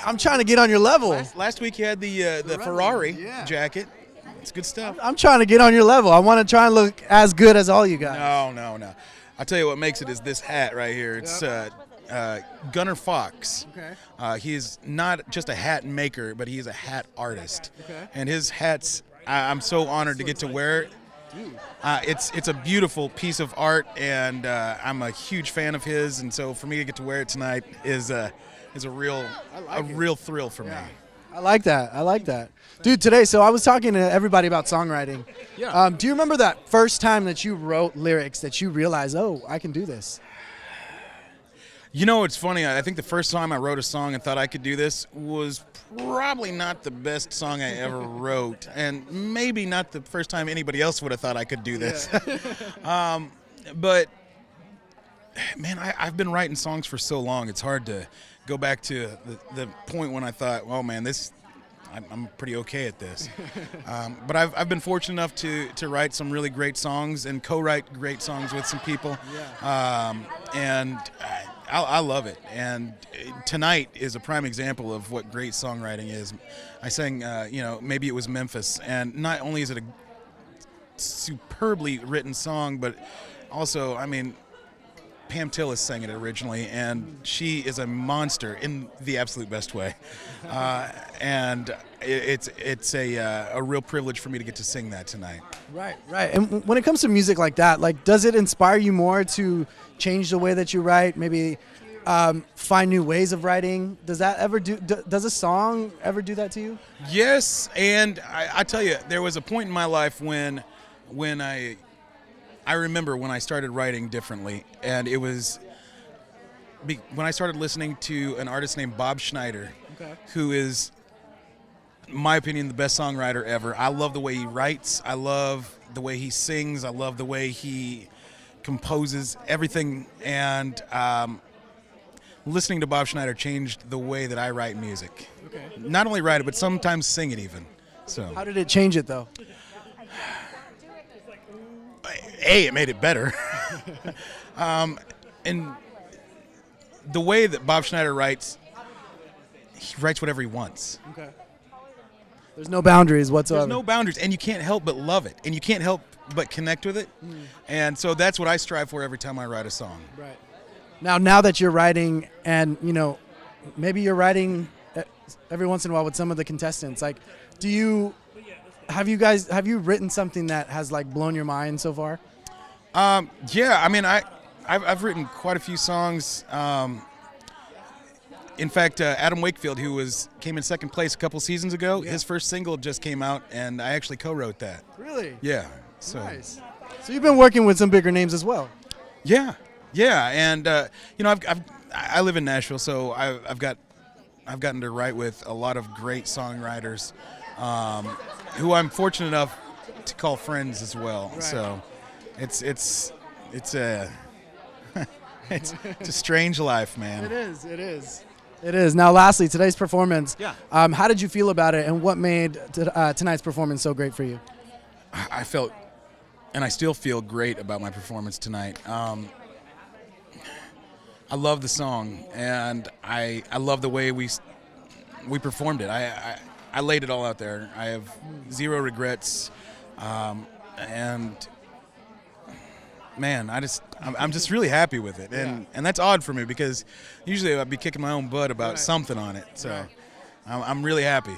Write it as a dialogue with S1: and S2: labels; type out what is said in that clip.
S1: I'm trying to get on your level.
S2: Last week you had the Ferrari jacket. It's good stuff.
S1: I'm trying to get on your level. I want to try and look as good as all you guys.
S2: No. I'll tell you what makes it is this hat right here. It's Gunnar Fox.
S1: Okay.
S2: He is not just a hat maker, but he is a hat artist.
S1: Okay.
S2: And his hats, I'm so honored to get to wear it. It's a beautiful piece of art, and I'm a huge fan of his. And so for me to get to wear it tonight is a real thrill for me.
S1: I like that. I like that. Dude, today, so I was talking to everybody about songwriting.
S2: Yeah.
S1: Do you remember that first time that you wrote lyrics that you realized, oh, I can do this?
S2: You know, it's funny. I think the first time I wrote a song and thought I could do this was probably not the best song I ever wrote, and maybe not the first time anybody else would have thought I could do this. Yeah. But, man, I've been writing songs for so long, it's hard to go back to the point when I thought, well, man, I'm pretty okay at this. But I've been fortunate enough to write some really great songs and co-write great songs with some people. Yeah. And I love it. And tonight is a prime example of what great songwriting is. I sang, maybe it was Memphis. And not only is it a superbly written song, but also, I mean, Pam Tillis sang it originally, and she is a monster in the absolute best way. And it's a real privilege for me to get to sing that tonight.
S1: Right. And when it comes to music like that, like, does it inspire you more to change the way that you write? Maybe find new ways of writing? Does that ever does a song ever do that to you?
S2: Yes, and I tell you, there was a point in my life when I remember when I started writing differently, and it was when I started listening to an artist named Bob Schneider, who is, in my opinion, the best songwriter ever. I love the way he writes. I love the way he sings. I love the way he composes everything. And listening to Bob Schneider changed the way that I write music. Okay. Not only write it, but sometimes sing it even. So.
S1: How did it change it, though?
S2: It made it better. And the way that Bob Schneider writes, he writes whatever he wants.
S1: Okay. There's no boundaries whatsoever.
S2: There's no boundaries, and you can't help but love it, and you can't help but connect with it. And so that's what I strive for every time I write a song.
S1: Right. Now that you're writing, and maybe you're writing every once in a while with some of the contestants, like, have you written something that has like blown your mind so far?
S2: Yeah, I mean, I've written quite a few songs. In fact, Adam Wakefield, who came in second place a couple seasons ago, his first single just came out, and I actually co-wrote that.
S1: Really?
S2: Yeah. So.
S1: Nice. So you've been working with some bigger names as well.
S2: Yeah, and I live in Nashville, so I've gotten to write with a lot of great songwriters, who I'm fortunate enough to call friends as well. Right. So it's a it's a strange life, man. It is.
S1: Now, lastly, today's performance.
S2: Yeah.
S1: How did you feel about it, and what made tonight's performance so great for you?
S2: I felt, and I still feel great about my performance tonight. I love the song, and I love the way we performed it. I laid it all out there. I have zero regrets, and man, I'm just really happy with it, and that's odd for me because usually I'd be kicking my own butt about something on it. So I'm really happy.